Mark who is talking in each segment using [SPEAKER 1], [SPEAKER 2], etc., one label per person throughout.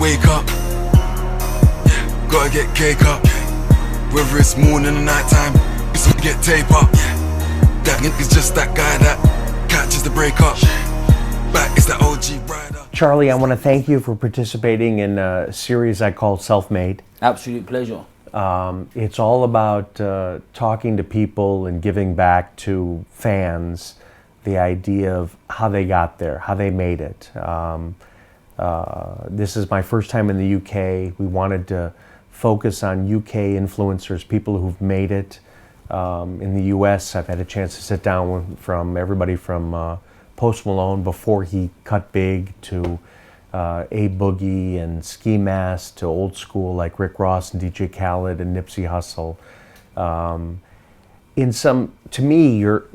[SPEAKER 1] wake up, yeah, gotta get cake up. Whether it's morning or night time, it's to get tape up. That nigga's just that guy that catches the break up. Back is the OG rider.
[SPEAKER 2] Charlie, I want to thank you for participating in a series I call Self-Made.
[SPEAKER 3] Absolute pleasure.
[SPEAKER 2] It's all about talking to people and giving back to fans the idea of how they got there, how they made it. This is my first time in the UK. We wanted to focus on UK influencers, people who've made it. In the US, I've had a chance to sit down with everybody from Post Malone before he cut big to A Boogie and Ski Mask to old school like Rick Ross and DJ Khaled and Nipsey Hussle. To me, you're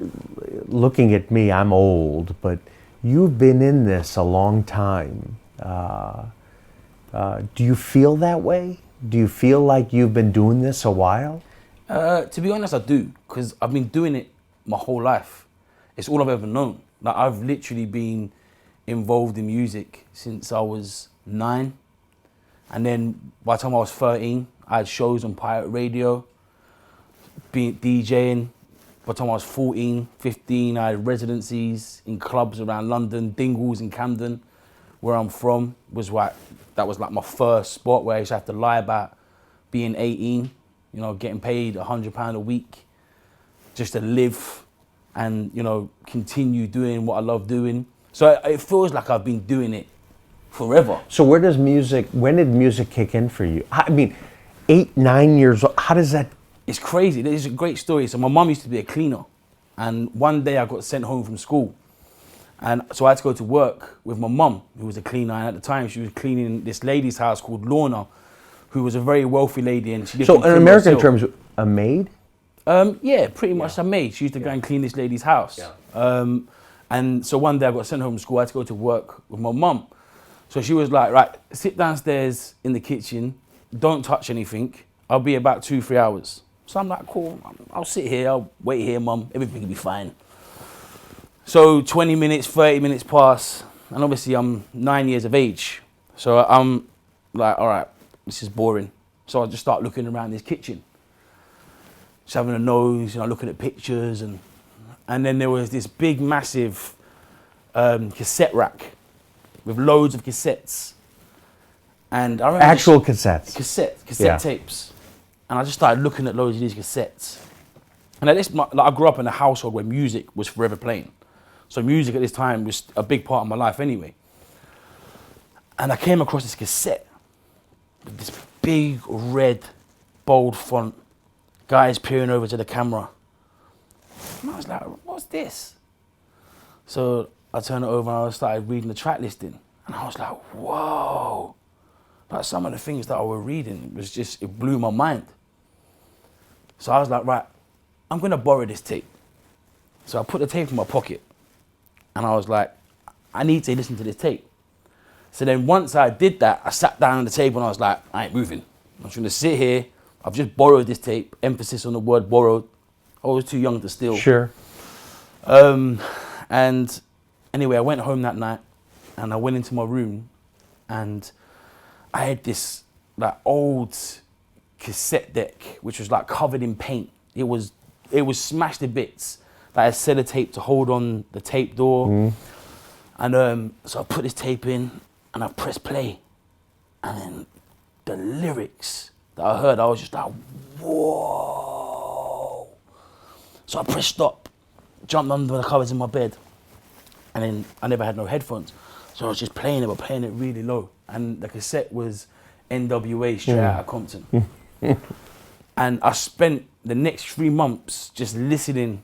[SPEAKER 2] looking at me, I'm old, but you've been in this a long time. Do you feel that way? Do you feel like you've been doing this a while?
[SPEAKER 3] To be honest, I do, because I've been doing it my whole life. It's all I've ever known. Like, I've literally been involved in music since I was 9. And then by the time I was 13, I had shows on pirate radio, being DJing. By the time I was 14, 15, I had residencies in clubs around London, Dingles in Camden, where I'm from. That was like my first spot where I used to have to lie about being 18, you know, getting paid £100 a week just to live and, you know, continue doing what I love doing. So it feels like I've been doing it forever.
[SPEAKER 2] So when did music kick in for you? I mean, 8, 9 years old, how does that?
[SPEAKER 3] It's crazy. This is a great story. So my mum used to be a cleaner, and one day I got sent home from school. And so I had to go to work with my mum, who was a cleaner, and at the time she was cleaning this lady's house called Lorna, who was a very wealthy lady, and she lived
[SPEAKER 2] in American terms, a maid?
[SPEAKER 3] Yeah, pretty much a maid. She used to go and clean this lady's house. Yeah. And so one day I got sent home from school, I had to go to work with my mum. So she was like, right, sit downstairs in the kitchen, don't touch anything, I'll be about 2-3 hours. So I'm like, cool, I'll sit here, I'll wait here, mum, everything will be fine. So 20 minutes, 30 minutes pass, and obviously I'm 9 years of age. So I'm like, all right, this is boring. So I just start looking around this kitchen. Just having a nose, you know, looking at pictures, and then there was this big, massive cassette rack with loads of cassettes. And I remember
[SPEAKER 2] actual cassettes?
[SPEAKER 3] Cassette tapes. And I just started looking at loads of these cassettes. And at this, like, I grew up in a household where music was forever playing. So music at this time was a big part of my life anyway. And I came across this cassette with this big, red, bold font, guys peering over to the camera. And I was like, what's this? So I turned it over and I started reading the track listing. And I was like, whoa. Like, some of the things that I was reading it blew my mind. So I was like, right, I'm gonna borrow this tape. So I put the tape in my pocket and I was like, I need to listen to this tape. So then once I did that, I sat down on the table and I was like, I ain't moving. I'm just gonna sit here. I've just borrowed this tape, emphasis on the word borrowed. I was too young to steal.
[SPEAKER 2] Sure.
[SPEAKER 3] And anyway, I went home that night and I went into my room and I had this like old cassette deck, which was like covered in paint. It was smashed to bits. Like, I had sellotape to hold on the tape door. Mm. And so I put this tape in and I pressed play. And then the lyrics that I heard, I was just like, whoa. So I pressed stop, jumped under the covers in my bed. And then I never had no headphones. So I was just playing it, but playing it really low. And the cassette was NWA, straight out of Compton. And I spent the next 3 months just listening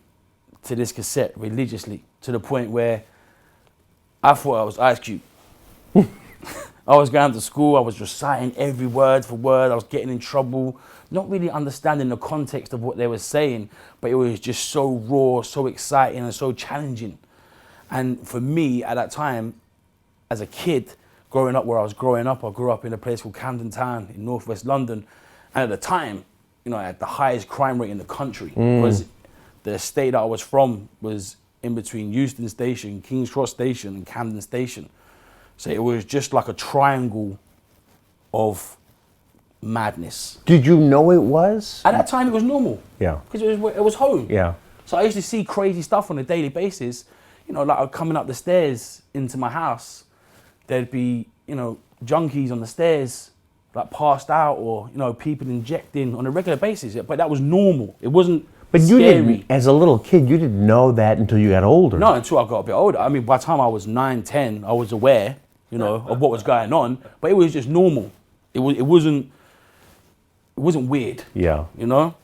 [SPEAKER 3] to this cassette religiously, to the point where I thought I was Ice Cube. I was going to school, I was reciting every word for word, I was getting in trouble, not really understanding the context of what they were saying, but it was just so raw, so exciting, and so challenging. And for me, at that time, as a kid, growing up where I was growing up, I grew up in a place called Camden Town in northwest London. And at the time, you know, I had the highest crime rate in the country. Because the estate that I was from was in between Euston Station, King's Cross Station, and Camden Station. So it was just like a triangle of madness.
[SPEAKER 2] Did you know it was?
[SPEAKER 3] At that time, it was normal.
[SPEAKER 2] Yeah.
[SPEAKER 3] Because it was home.
[SPEAKER 2] Yeah.
[SPEAKER 3] So I used to see crazy stuff on a daily basis. You know, like coming up the stairs into my house, there'd be, you know, junkies on the stairs, like passed out, or, you know, people injecting on a regular basis. But that was normal. It wasn't
[SPEAKER 2] But you
[SPEAKER 3] scary.
[SPEAKER 2] didn't, as a little kid, you didn't know that until you got older.
[SPEAKER 3] No, until I got a bit older. I mean, by the time I was 9, 10, I was aware, you know, of what was going on. But it was just normal. It wasn't weird.
[SPEAKER 2] Yeah.
[SPEAKER 3] You know.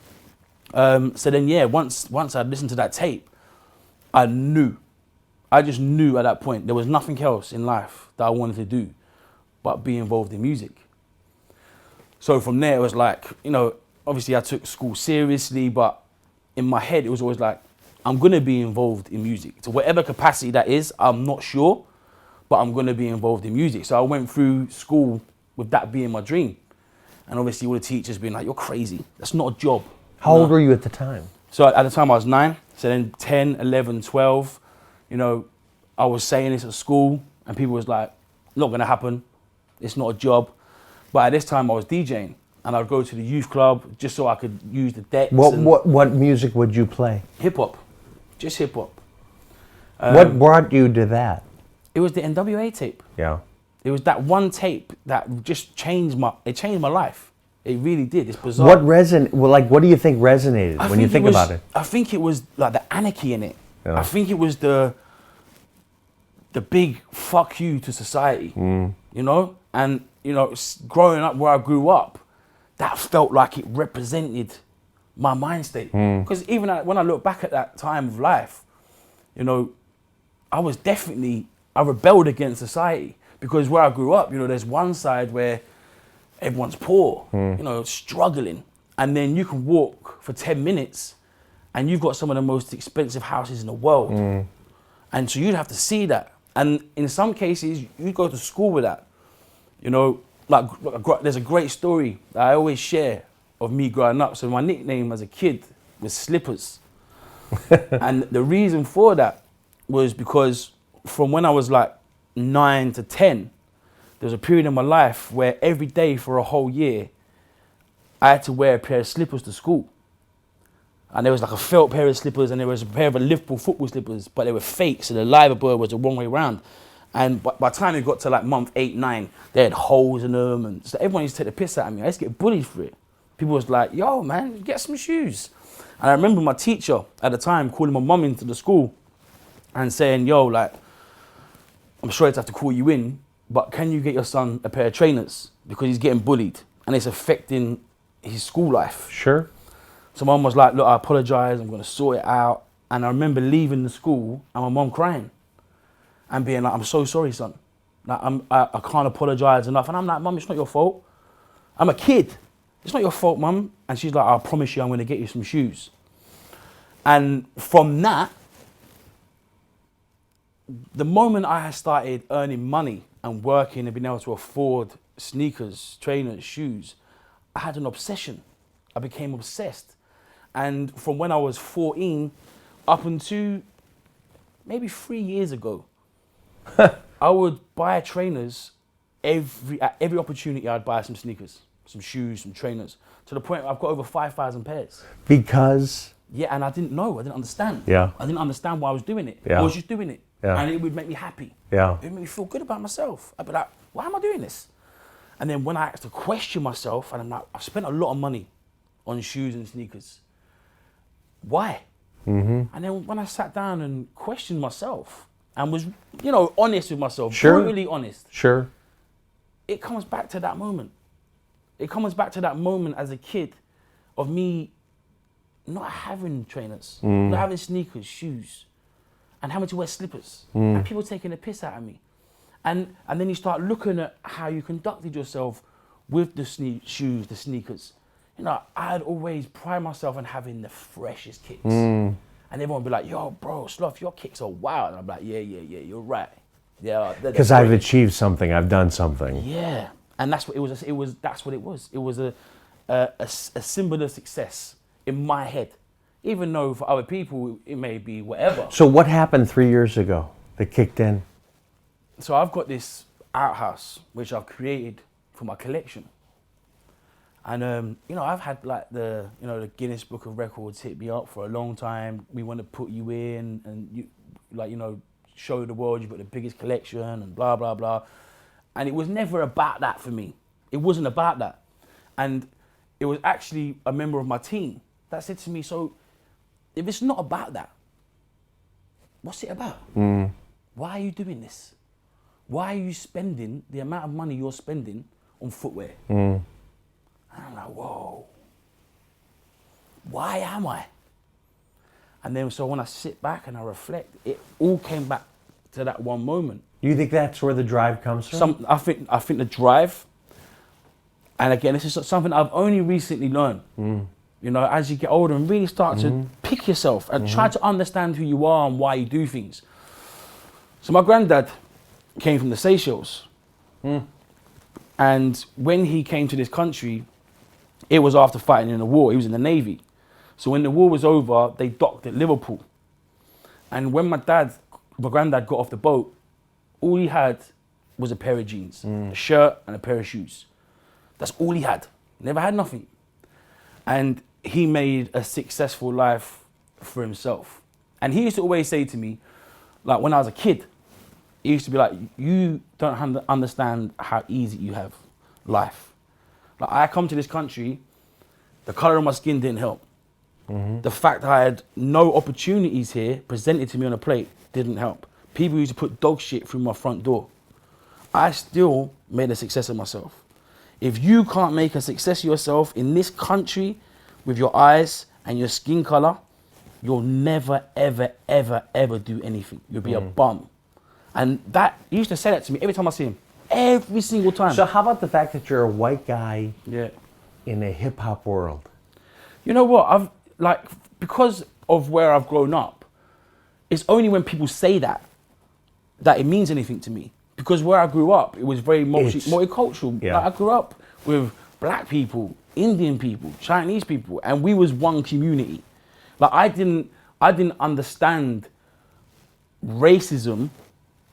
[SPEAKER 3] So then, yeah, once I'd listened to that tape, I just knew at that point there was nothing else in life that I wanted to do but be involved in music. So from there, it was like, you know, obviously I took school seriously, but in my head, it was always like, I'm going to be involved in music. To whatever capacity that is, I'm not sure, but I'm going to be involved in music. So I went through school with that being my dream. And obviously all the teachers being like, you're crazy. That's not a job.
[SPEAKER 2] How old were you at the time?
[SPEAKER 3] So at the time I was 9, so then 10, 11, 12, you know, I was saying this at school and people was like, not gonna happen, it's not a job. But at this time I was DJing and I'd go to the youth club just so I could use the decks.
[SPEAKER 2] What music would you play?
[SPEAKER 3] Hip hop, just hip hop.
[SPEAKER 2] What brought you to that?
[SPEAKER 3] It was the NWA tape.
[SPEAKER 2] Yeah.
[SPEAKER 3] It was that one tape that just changed my life. It really did. It's bizarre.
[SPEAKER 2] What do you think resonated when you think about it?
[SPEAKER 3] I think it was like the anarchy in it.
[SPEAKER 2] Yeah.
[SPEAKER 3] I think it was the big fuck you to society, you know? And, you know, growing up where I grew up, that felt like it represented my mind state. Because even when I look back at that time of life, you know, I rebelled against society. Because where I grew up, you know, there's one side where everyone's poor, you know, struggling. And then you can walk for 10 minutes and you've got some of the most expensive houses in the world. And so you'd have to see that. And in some cases, you go to school with that. You know, like there's a great story that I always share of me growing up. So my nickname as a kid was Slippers. And the reason for that was because from when I was like 9 to 10, there was a period in my life where every day for a whole year, I had to wear a pair of slippers to school. And there was like a felt pair of slippers and there was a pair of Liverpool football slippers, but they were fake, so the live bird was the wrong way around. And by the time it got to like month 8, 9, they had holes in them, and so everyone used to take the piss out of me. I used to get bullied for it. People was like, yo man, get some shoes. And I remember my teacher at the time calling my mum into the school and saying, yo, like, I'm sorry to have to call you in, but can you get your son a pair of trainers? Because he's getting bullied and it's affecting his school life.
[SPEAKER 2] Sure.
[SPEAKER 3] So mum was like, look, I apologise, I'm going to sort it out. And I remember leaving the school and my mum crying and being like, I'm so sorry, son. Like, I can't apologise enough. And I'm like, mum, it's not your fault. I'm a kid. It's not your fault, mum. And she's like, I promise you I'm going to get you some shoes. And from that, the moment I started earning money and working and being able to afford sneakers, trainers, shoes, I had an obsession. I became obsessed. And from when I was 14 up until maybe 3 years ago, I would buy trainers at every opportunity. I'd buy some sneakers, some shoes, some trainers, to the point where I've got over 5,000 pairs.
[SPEAKER 2] Because?
[SPEAKER 3] Yeah, and I didn't know, I didn't understand.
[SPEAKER 2] Yeah.
[SPEAKER 3] I didn't understand why I was doing it.
[SPEAKER 2] Yeah.
[SPEAKER 3] I was just doing it.
[SPEAKER 2] Yeah.
[SPEAKER 3] And it would make me happy.
[SPEAKER 2] Yeah.
[SPEAKER 3] It would make me feel good about myself. I'd be like, why am I doing this? And then when I had to question myself, and I'm like, I've spent a lot of money on shoes and sneakers. Why? And then when I sat down and questioned myself and was, you know, honest with myself,
[SPEAKER 2] Sure.
[SPEAKER 3] brutally honest,
[SPEAKER 2] Sure.
[SPEAKER 3] it comes back to that moment. It comes back to that moment as a kid of me not having trainers, not having sneakers, shoes, and having to wear slippers, and people taking the piss out of me. And then you start looking at how you conducted yourself with the shoes, the sneakers. You know, I'd always pride myself on having the freshest kicks. And everyone would be like, yo, bro, Sloth, your kicks are wild. And I'm like, yeah, you're right. Yeah,
[SPEAKER 2] Because I've achieved something, I've done something.
[SPEAKER 3] Yeah, and that's what it was. That's what it was. It was a symbol of success in my head, even though for other people it may be whatever.
[SPEAKER 2] So what happened 3 years ago that kicked in?
[SPEAKER 3] So I've got this outhouse which I've created for my collection. And you know, I've had like the Guinness Book of Records hit me up for a long time. We want to put you in, and you, like, you know, show the world you've got the biggest collection and blah blah blah. And it was never about that for me. It wasn't about that. And it was actually a member of my team that said to me, so if it's not about that, what's it about? Why are you doing this? Why are you spending the amount of money you're spending on footwear? And I'm like, whoa, why am I? And then so when I sit back and I reflect, it all came back to that one moment.
[SPEAKER 2] Do you think that's where the drive comes from?
[SPEAKER 3] I think the drive, and again, this is something I've only recently learned. You know, as you get older and really start to pick yourself and try to understand who you are and why you do things. So my granddad came from the Seychelles. And when he came to this country, it was after fighting in the war. He was in the Navy. So when the war was over, they docked at Liverpool. And when my granddad got off the boat, all he had was a pair of jeans, a shirt and a pair of shoes. That's all he had. Never had nothing. And he made a successful life for himself. And he used to always say to me, like when I was a kid, he used to be like, you don't understand how easy you have life. Like I come to this country, the color of my skin didn't help. The fact that I had no opportunities here presented to me on a plate didn't help. People used to put dog shit through my front door. I still made a success of myself. If you can't make a success of yourself in this country with your eyes and your skin color, you'll never, ever, ever, ever do anything. You'll be a bum. And that, he used to say that to me every time I see him. Every single time.
[SPEAKER 2] So how about the fact that you're a white guy
[SPEAKER 3] Yeah.
[SPEAKER 2] in a hip hop world?
[SPEAKER 3] You know what? Because of where I've grown up, it's only when people say that it means anything to me. Because where I grew up, it was very multicultural.
[SPEAKER 2] Yeah.
[SPEAKER 3] Like I grew up with black people, Indian people, Chinese people, and we was one community. Like I didn't understand racism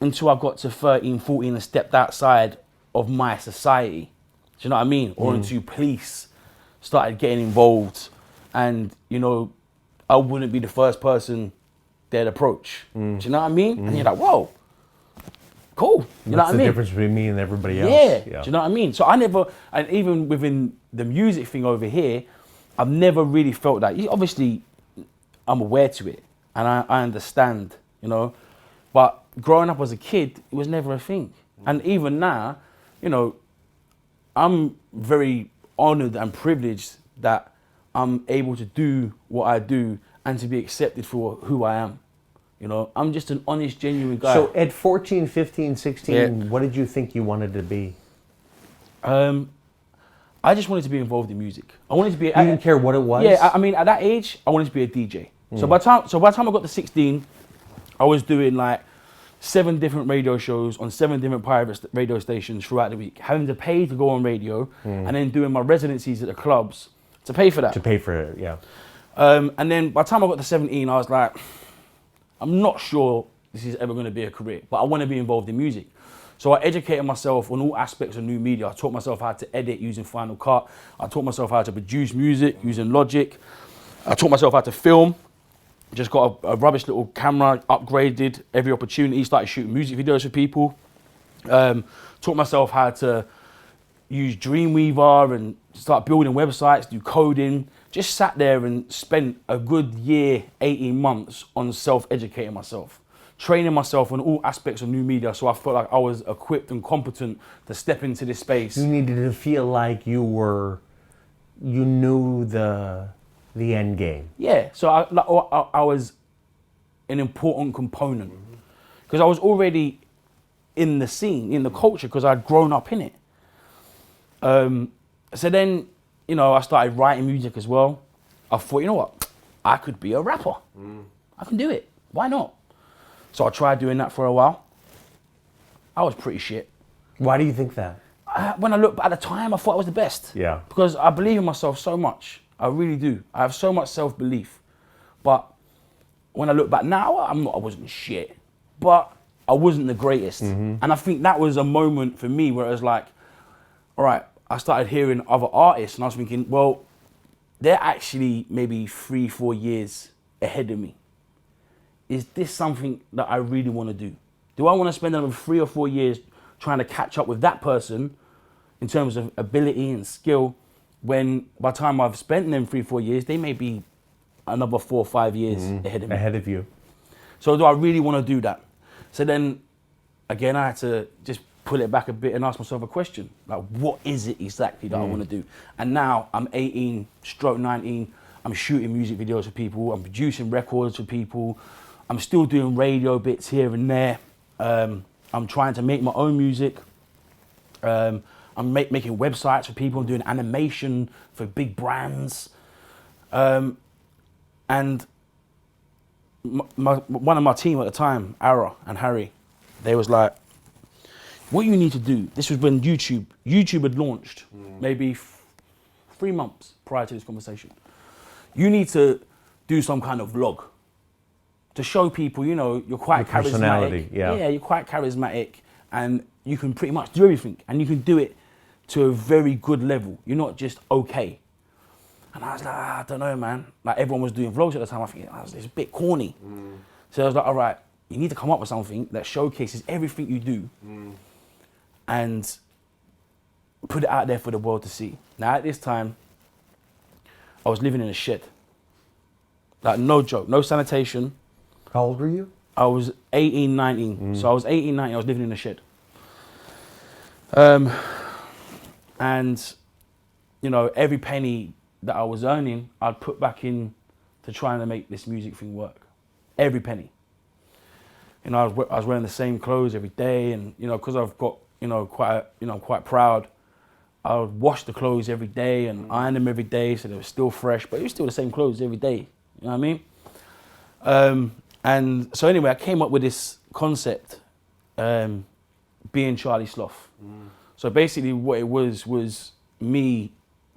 [SPEAKER 3] until I got to 13, 14 and stepped outside of my society. Do you know what I mean? Or until police started getting involved, and you know, I wouldn't be the first person they'd approach. Do you know what I mean? And you're like, whoa, cool. You know what I mean?
[SPEAKER 2] What's the difference between me and everybody else?
[SPEAKER 3] Yeah. Do you know what I mean? So I never, and even within the music thing over here, I've never really felt that. Obviously, I'm aware to it, and I understand, you know, but growing up as a kid, it was never a thing. And even now, you know, I'm very honored and privileged that I'm able to do what I do and to be accepted for who I am. You know, I'm just an honest, genuine guy.
[SPEAKER 2] So at 14, 15, 16, what did you think you wanted to be?
[SPEAKER 3] I just wanted to be involved in music. I wanted to be.
[SPEAKER 2] You didn't care what it was?
[SPEAKER 3] Yeah, I mean, at that age, I wanted to be a DJ. So by the time I got to 16, I was doing like 7 different radio shows on 7 different private radio stations throughout the week, having to pay to go on radio, and then doing my residencies at the clubs to pay for that.
[SPEAKER 2] To pay for it, yeah.
[SPEAKER 3] And then by the time I got to 17, I was like, I'm not sure this is ever going to be a career, but I want to be involved in music. So I educated myself on all aspects of new media. I taught myself how to edit using Final Cut. I taught myself how to produce music using Logic. I taught myself how to film. Just got a rubbish little camera, upgraded every opportunity, started shooting music videos for people. Taught myself how to use Dreamweaver and start building websites, do coding. Just sat there and spent a good year, 18 months on self-educating myself, training myself on all aspects of new media, so I felt like I was equipped and competent to step into this space.
[SPEAKER 2] You needed to feel like you knew the end game.
[SPEAKER 3] Yeah, so I was an important component because I was already in the scene, in the culture, because I'd grown up in it. So then, you know, I started writing music as well. I thought, you know what, I could be a rapper. I can do it. Why not? So I tried doing that for a while. I was pretty shit.
[SPEAKER 2] Why do you think that?
[SPEAKER 3] When I look back at the time, I thought I was the best.
[SPEAKER 2] Yeah.
[SPEAKER 3] Because I believe in myself so much. I really do. I have so much self-belief. But when I look back now, I wasn't shit. But I wasn't the greatest. And I think that was a moment for me where it was like, all right, I started hearing other artists, and I was thinking, well, they're actually maybe 3-4 years ahead of me. Is this something that I really want to do? Do I want to spend another 3 or 4 years trying to catch up with that person in terms of ability and skill, when by the time I've spent them 3-4 years, they may be another 4 or 5 years ahead of me?
[SPEAKER 2] Ahead of you.
[SPEAKER 3] So do I really want to do that? So then, again, I had to just pull it back a bit and ask myself a question. Like, what is it exactly that I want to do? And now I'm 18/19. I'm shooting music videos for people. I'm producing records for people. I'm still doing radio bits here and there. I'm trying to make my own music. I'm making websites for people. I'm doing animation for big brands. And one of my team at the time, Ara and Harry, they was like, what you need to do, this was when YouTube had launched maybe 3 months prior to this conversation. You need to do some kind of vlog to show people, you know, you're quite charismatic.
[SPEAKER 2] Personality, yeah,
[SPEAKER 3] you're quite charismatic, and you can pretty much do everything, and you can do it to a very good level. You're not just okay. And I was like, I don't know, man. Like, everyone was doing vlogs at the time. I think it's a bit corny. So I was like, all right, you need to come up with something that showcases everything you do and put it out there for the world to see. Now, at this time, I was living in a shed. Like, no joke, no sanitation.
[SPEAKER 2] How old were you?
[SPEAKER 3] I was 18, 19. So I was 18, 19, I was living in a shed. And, you know, every penny that I was earning, I'd put back in to trying to make this music thing work. Every penny. You know, I was wearing the same clothes every day, and, you know, because I've got, you know, quite proud, I would wash the clothes every day and iron them every day so they were still fresh, but it was still the same clothes every day. You know what I mean? And so anyway, I came up with this concept, being Charlie Sloth. So basically what it was me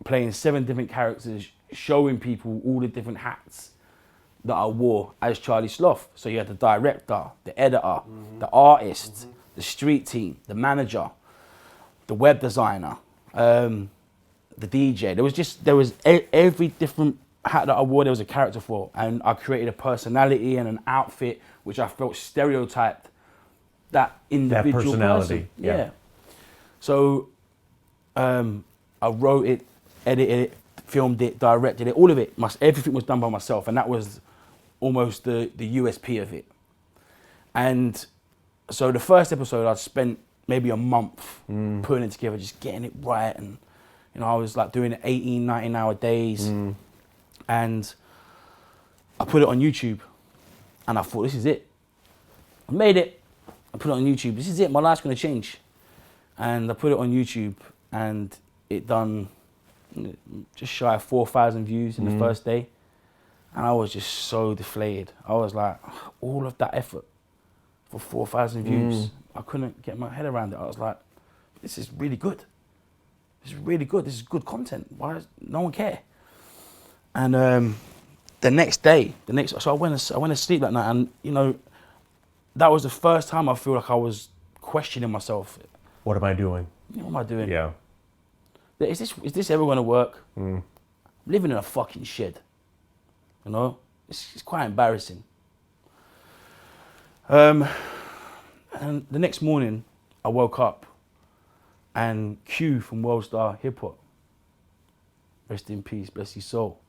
[SPEAKER 3] playing 7 different characters, showing people all the different hats that I wore as Charlie Sloth. So you had the director, the editor, the artist, the street team, the manager, the web designer, the DJ. There was every different hat that I wore, there was a character for, and I created a personality and an outfit which I felt stereotyped that individual
[SPEAKER 2] that personality.
[SPEAKER 3] person. Yeah. So I wrote it, edited it, filmed it, directed it, all of it. Everything was done by myself, and that was almost the USP of it. And so the first episode, I spent maybe a month putting it together, just getting it right, and you know, I was like doing 18, 19-hour days, and I put it on YouTube, and I thought, this is it. I made it. I put it on YouTube. This is it. My life's gonna change. And I put it on YouTube, and it done just shy of 4,000 views in the first day. And I was just so deflated. I was like, all of that effort for 4,000 views, I couldn't get my head around it. I was like, this is really good. This is really good. This is good content. Why does no one care? And the next day, so I went to sleep that night, and you know, that was the first time I feel like I was questioning myself.
[SPEAKER 2] What am I doing?
[SPEAKER 3] What am I doing?
[SPEAKER 2] Yeah.
[SPEAKER 3] Is this ever going to work? I'm living in a fucking shed. You know, it's quite embarrassing. And the next morning, I woke up, and Q from World Star Hip Hop, rest in peace, bless his soul,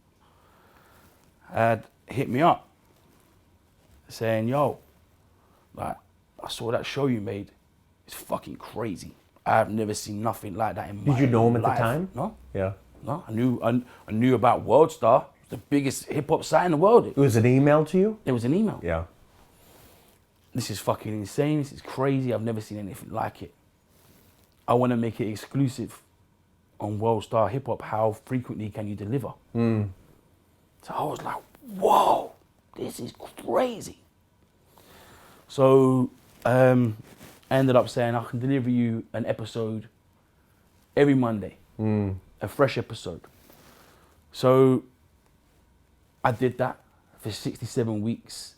[SPEAKER 3] had hit me up, saying, "Yo, like, I saw that show you made. It's fucking crazy. I've never seen nothing like that in my life."
[SPEAKER 2] Did you know him at the time?
[SPEAKER 3] No.
[SPEAKER 2] Yeah.
[SPEAKER 3] No, I knew about World Star, the biggest hip hop site in the world.
[SPEAKER 2] It was an email to you?
[SPEAKER 3] It was an email.
[SPEAKER 2] Yeah.
[SPEAKER 3] This is fucking insane. This is crazy. I've never seen anything like it. I want to make it exclusive on World Star Hip Hop. How frequently can you deliver? So I was like, whoa, this is crazy. So I ended up saying, I can deliver you an episode every Monday, a fresh episode. So I did that for 67 weeks.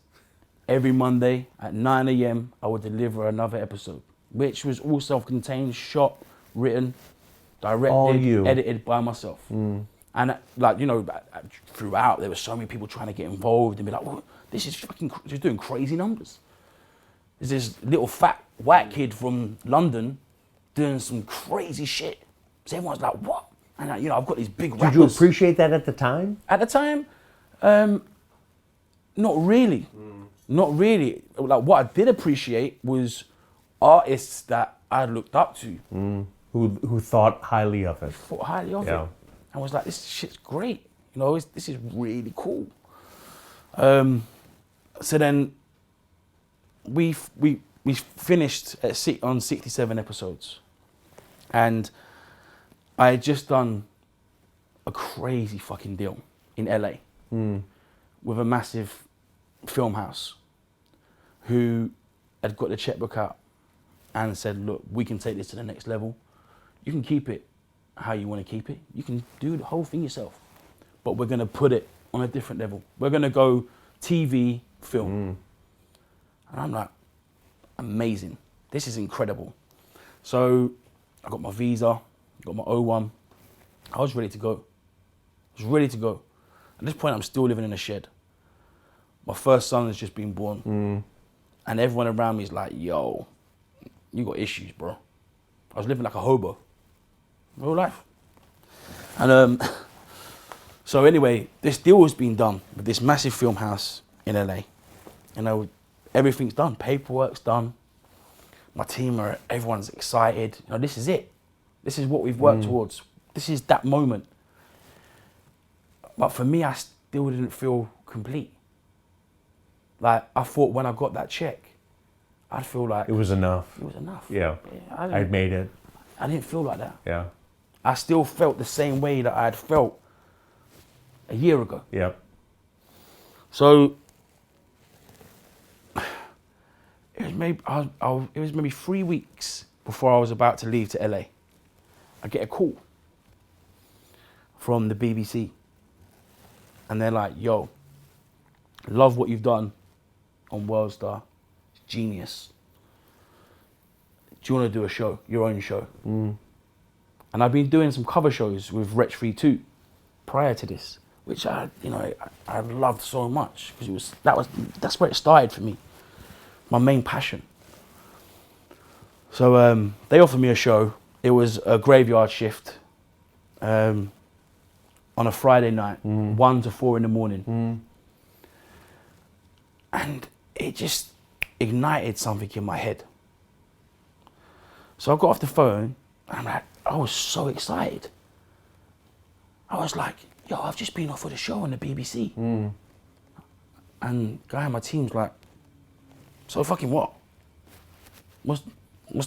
[SPEAKER 3] Every Monday at 9 a.m, I would deliver another episode, which was all self-contained, shot, written, directed, edited by myself. And like, you know, throughout there were so many people trying to get involved and be like, well, this is fucking, just doing crazy numbers. There's this little fat white kid from London doing some crazy shit. So everyone's like, what? And you know, I've got these big rappers.
[SPEAKER 2] Did you appreciate that at the time?
[SPEAKER 3] At the time, not really. Not really. Like what I did appreciate was artists that I looked up to.
[SPEAKER 2] Who thought highly of it.
[SPEAKER 3] Thought highly of it. I was like, this shit's great. You know, this is really cool. So then we finished on 67 episodes. And I had just done a crazy fucking deal in LA with a massive film house who had got the checkbook out and said, look, we can take this to the next level. You can keep it how you want to keep it. You can do the whole thing yourself, but we're going to put it on a different level. We're going to go TV, film. And I'm like, amazing. This is incredible. So I got my visa, got my O1. I was ready to go. I was ready to go. At this point, I'm still living in a shed. My first son has just been born. And everyone around me is like, yo, you got issues, bro. I was living like a hobo. Real life. And so anyway, this deal has been done with this massive film house in LA. You know, everything's done. Paperwork's done. My team everyone's excited. You know, this is it. This is what we've worked towards. This is that moment. But for me, I still didn't feel complete. Like, I thought when I got that check, I'd feel like...
[SPEAKER 2] It was enough.
[SPEAKER 3] It was enough.
[SPEAKER 2] Yeah. I'd made it.
[SPEAKER 3] I didn't feel like that.
[SPEAKER 2] Yeah.
[SPEAKER 3] I still felt the same way that I had felt a year ago.
[SPEAKER 2] Yep.
[SPEAKER 3] So it was maybe 3 weeks before I was about to leave to LA. I get a call from the BBC, and they're like, "Yo, love what you've done on Worldstar, genius. Do you want to do a show, your own show?" And I've been doing some cover shows with Wretch 3 prior to this, which I loved so much because that's where it started for me, my main passion. So they offered me a show. It was a graveyard shift on a Friday night, 1 to 4 in the morning, and it just ignited something in my head. So I got off the phone, and I was so excited. I was like, yo, I've just been offered a show on the BBC. And guy on my team's like, so fucking what? What's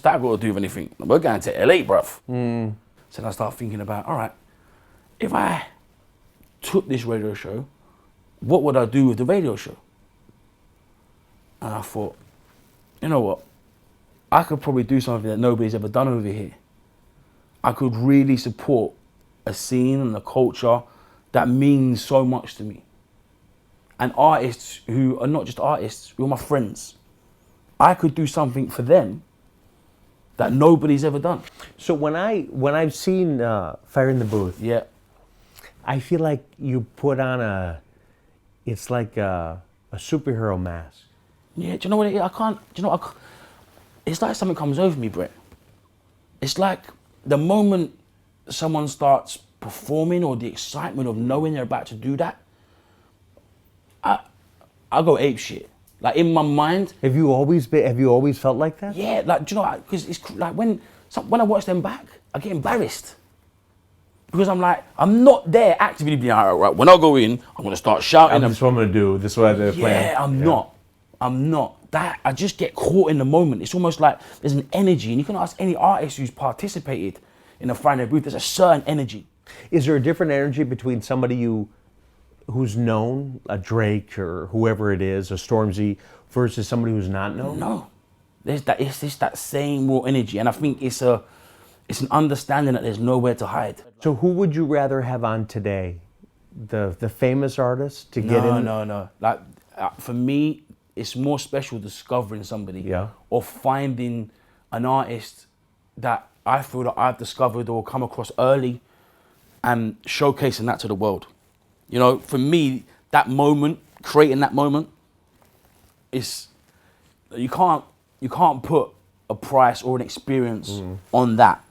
[SPEAKER 3] that got to do with anything? We're going to LA, bruv. So I start thinking about, all right, if I took this radio show, what would I do with the radio show? And I thought, you know what? I could probably do something that nobody's ever done over here. I could really support a scene and a culture that means so much to me. And artists who are not just artists, who are my friends. I could do something for them that nobody's ever done.
[SPEAKER 2] So when I've seen Fire in the Booth,
[SPEAKER 3] Yeah.
[SPEAKER 2] I feel like you put on it's like a superhero mask.
[SPEAKER 3] Yeah, do you know what it is? It's like something comes over me, Brett. It's like the moment someone starts performing or the excitement of knowing they're about to do that, I go ape shit. Like in my mind.
[SPEAKER 2] Have you always felt like that?
[SPEAKER 3] Yeah, like, do you know, because it's like when I watch them back, I get embarrassed. Because I'm like, I'm not there actively being like, all right, when I go in, I'm going to start shouting.
[SPEAKER 2] This is what I'm going to do. This is what they're playing.
[SPEAKER 3] Yeah, I'm not. That, I just get caught in the moment. It's almost like there's an energy, and you can ask any artist who's participated in a Fire in the Booth, there's a certain energy.
[SPEAKER 2] Is there a different energy between somebody who's known, a Drake or whoever it is, a Stormzy, versus somebody who's not known?
[SPEAKER 3] No. It's just that same raw energy, and I think it's an understanding that there's nowhere to hide.
[SPEAKER 2] So who would you rather have on today? The famous artist to get in?
[SPEAKER 3] No. Like, for me, it's more special discovering somebody,
[SPEAKER 2] Yeah.
[SPEAKER 3] or finding an artist that I feel that I've discovered or come across early and showcasing that to the world. You know, for me, that moment, creating that moment, is, you can't put a price or an experience on that,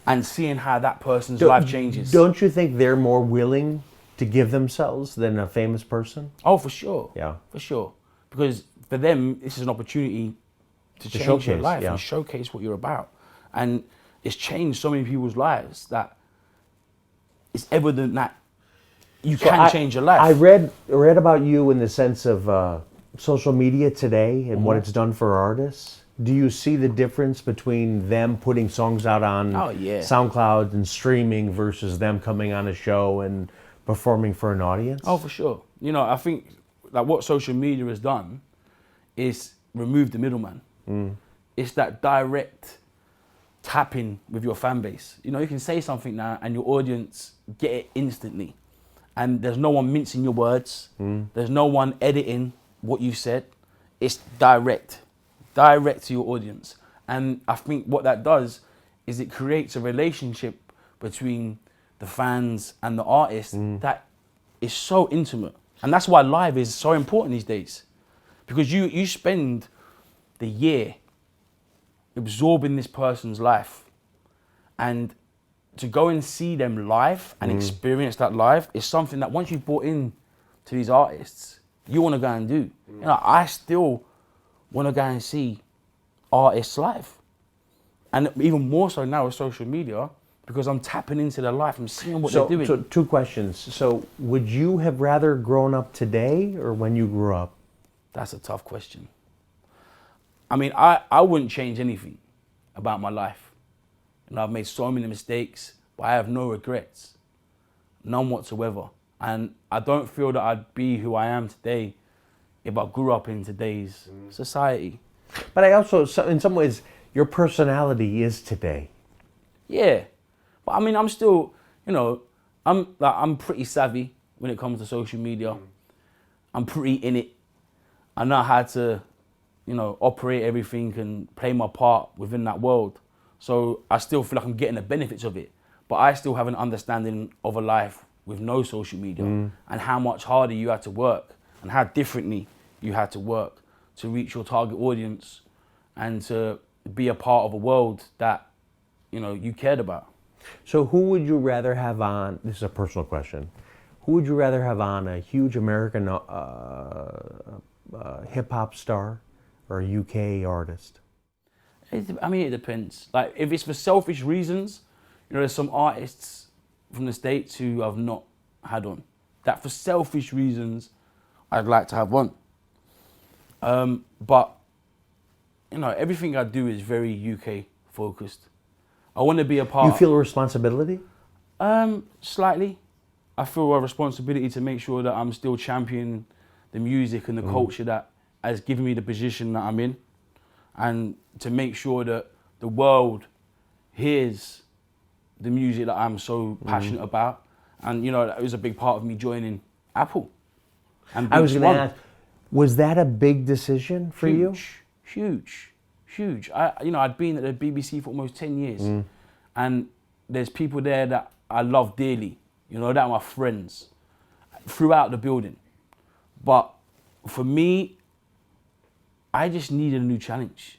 [SPEAKER 3] and seeing how that person's life changes.
[SPEAKER 2] Don't you think they're more willing to give themselves than a famous person?
[SPEAKER 3] Oh, for sure.
[SPEAKER 2] Yeah.
[SPEAKER 3] For sure. Because for them, this is an opportunity to change your
[SPEAKER 2] showcase,
[SPEAKER 3] life
[SPEAKER 2] yeah.
[SPEAKER 3] and showcase what you're about. And it's changed so many people's lives that it's evident that you can change your life.
[SPEAKER 2] I read about you in the sense of social media today and what it's done for artists. Do you see the difference between them putting songs out on SoundCloud and streaming versus them coming on a show and performing for an audience?
[SPEAKER 3] Oh, for sure. You know, I think like what social media has done is remove the middleman. It's that direct tapping with your fan base. You know, you can say something now and your audience get it instantly. And there's no one mincing your words. There's no one editing what you said. It's direct to your audience. And I think what that does is it creates a relationship between the fans and the artist that is so intimate. And that's why live is so important these days. Because you spend the year absorbing this person's life, and to go and see them live and experience that live is something that once you've bought in to these artists, you want to go and do. You know, I still want to go and see artists live. And even more so now with social media, because I'm tapping into their life, I'm seeing what they're doing.
[SPEAKER 2] So 2 questions. So would you have rather grown up today or when you grew up?
[SPEAKER 3] That's a tough question. I mean, I wouldn't change anything about my life. You know, I've made so many mistakes, but I have no regrets. None whatsoever. And I don't feel that I'd be who I am today if I grew up in today's society.
[SPEAKER 2] But I also, in some ways, your personality is today.
[SPEAKER 3] Yeah. But I mean, I'm still, you know, I'm pretty savvy when it comes to social media. I'm pretty in it. I know how to, you know, operate everything and play my part within that world. So I still feel like I'm getting the benefits of it. But I still have an understanding of a life with no social media and how much harder you had to work and how differently you had to work to reach your target audience and to be a part of a world that, you know, you cared about.
[SPEAKER 2] So who would you rather have on, this is a personal question, who would you rather have on, a huge American hip-hop star or a UK artist?
[SPEAKER 3] I mean, it depends. Like, if it's for selfish reasons, you know, there's some artists from the States who I've not had on. That for selfish reasons, I'd like to have on. But, you know, everything I do is very UK focused. I want to be a part.
[SPEAKER 2] You feel a responsibility?
[SPEAKER 3] Slightly. I feel a responsibility to make sure that I'm still championing the music and the culture that has given me the position that I'm in, and to make sure that the world hears the music that I'm so passionate about. And, you know, that was a big part of me joining Apple. And
[SPEAKER 2] I was going to ask, was that a big decision for you?
[SPEAKER 3] Huge. I'd been at the BBC for almost 10 years, and there's people there that I love dearly, you know, that are my friends throughout the building. But for me, I just needed a new challenge.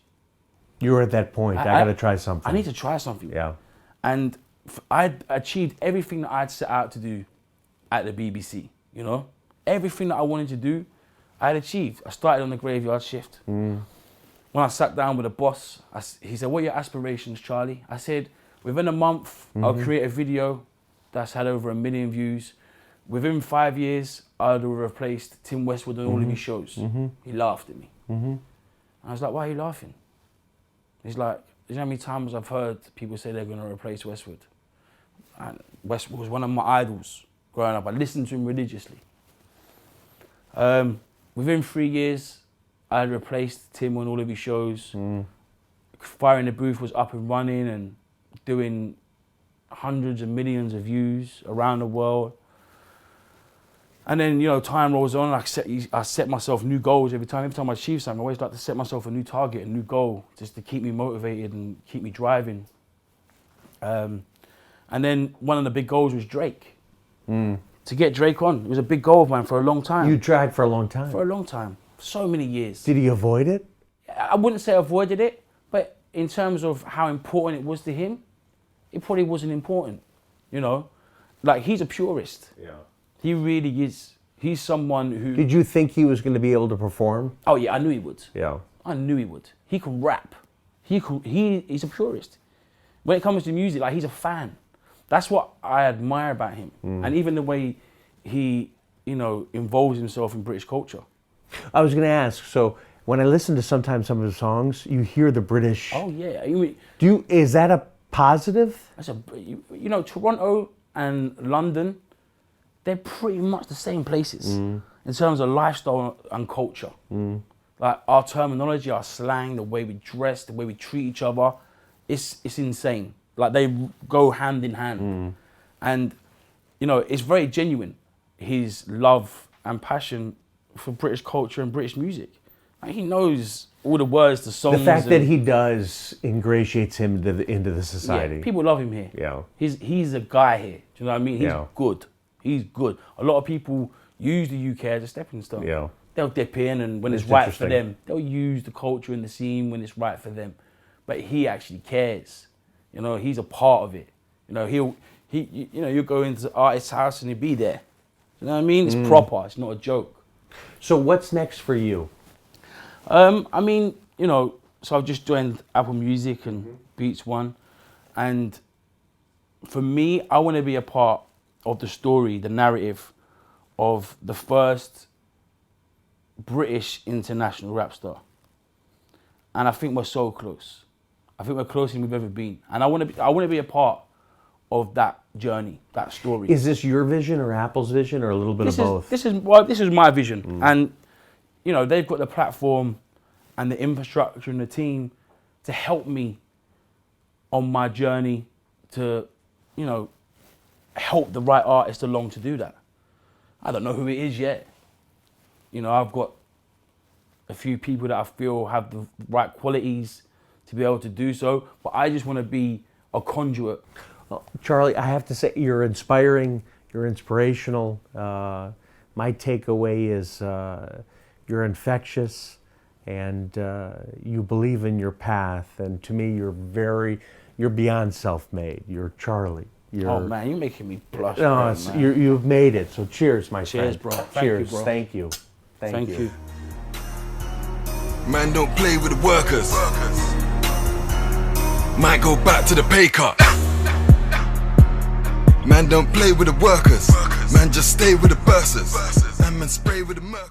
[SPEAKER 2] You were at that point, I got to try something.
[SPEAKER 3] I need to try something.
[SPEAKER 2] Yeah.
[SPEAKER 3] And I'd achieved everything that I'd set out to do at the BBC, you know? Everything that I wanted to do, I'd achieved. I started on the graveyard shift. When I sat down with the boss, he said, "What are your aspirations, Charlie?" I said, "Within a month, I'll create a video that's had over 1 million views. Within 5 years, I'd have replaced Tim Westwood on all of his shows." He laughed at me. And I was like, "Why are you laughing?" He's like, "You know how many times I've heard people say they're going to replace Westwood?" And Westwood was one of my idols growing up. I listened to him religiously. Within 3 years, I had replaced Tim on all of his shows. Fire in the Booth was up and running and doing hundreds of millions of views around the world. And then, you know, time rolls on. I set myself new goals every time. Every time I achieve something, I always like to set myself a new target, a new goal, just to keep me motivated and keep me driving And then one of the big goals was Drake. To get Drake on, it was a big goal of mine for a long time.
[SPEAKER 2] You tried for a long time.
[SPEAKER 3] For a long time, so many years.
[SPEAKER 2] Did he avoid it?
[SPEAKER 3] I wouldn't say avoided it, but in terms of how important it was to him, it probably wasn't important, you know? Like, he's a purist.
[SPEAKER 2] Yeah.
[SPEAKER 3] He really is. He's someone who...
[SPEAKER 2] Did you think he was going to be able to perform?
[SPEAKER 3] Oh yeah, I knew he would.
[SPEAKER 2] Yeah.
[SPEAKER 3] I knew he would. He can rap. He's a purist. When it comes to music, like, he's a fan. That's what I admire about him. And even the way he, you know, involves himself in British culture.
[SPEAKER 2] I was going to ask, so when I listen to sometimes some of his songs, you hear the British.
[SPEAKER 3] Oh yeah.
[SPEAKER 2] Is that a positive?
[SPEAKER 3] You know, Toronto and London, they're pretty much the same places in terms of lifestyle and culture. Like, our terminology, our slang, the way we dress, the way we treat each other, it's insane. Like, they go hand in hand. And, you know, it's very genuine, his love and passion for British culture and British music. Like, he knows all the words to songs.
[SPEAKER 2] The fact that he does ingratiates him into the society.
[SPEAKER 3] Yeah, people love him here.
[SPEAKER 2] Yeah.
[SPEAKER 3] He's a guy here. Do you know what I mean? He's
[SPEAKER 2] Yeah.
[SPEAKER 3] good. He's good. A lot of people use the UK as a stepping stone.
[SPEAKER 2] Yeah.
[SPEAKER 3] They'll dip in, and when it's
[SPEAKER 2] It's
[SPEAKER 3] right for
[SPEAKER 2] interesting.
[SPEAKER 3] them, they'll use the culture and the scene when it's right for them. But he actually cares. You know, he's a part of it. You know, you'll go into the artist's house and he'll be there. You know what I mean? It's proper. It's not a joke.
[SPEAKER 2] So what's next for you?
[SPEAKER 3] I mean, you know, so I've just joined Apple Music and Beats One, and for me, I want to be a part of the story, the narrative of the first British international rap star. And I think we're so close. I think we're closer than we've ever been. And I want to be a part of that journey, that story.
[SPEAKER 2] Is this your vision or Apple's vision or a little bit of both?
[SPEAKER 3] This is my vision. And, you know, they've got the platform and the infrastructure and the team to help me on my journey to, you know, help the right artist along to do that. I don't know who it is yet. You know, I've got a few people that I feel have the right qualities to be able to do so, but I just want to be a conduit.
[SPEAKER 2] Well, Charlie, I have to say, you're inspiring, you're inspirational. My takeaway is you're infectious and you believe in your path. And to me, you're beyond self-made. You're Charlie.
[SPEAKER 3] Oh man, you're making me blush.
[SPEAKER 2] No,
[SPEAKER 3] bro, man.
[SPEAKER 2] you've made it. So cheers, my
[SPEAKER 3] Cheers,
[SPEAKER 2] friend.
[SPEAKER 3] bro.
[SPEAKER 2] Cheers.
[SPEAKER 3] Thank you, bro.
[SPEAKER 2] Thank you.
[SPEAKER 3] Thank you.
[SPEAKER 1] Man, don't play with the workers. Might go back to the pay cut. Man, don't play with the workers. Man, just stay with the bursars. And man, spray with the murk.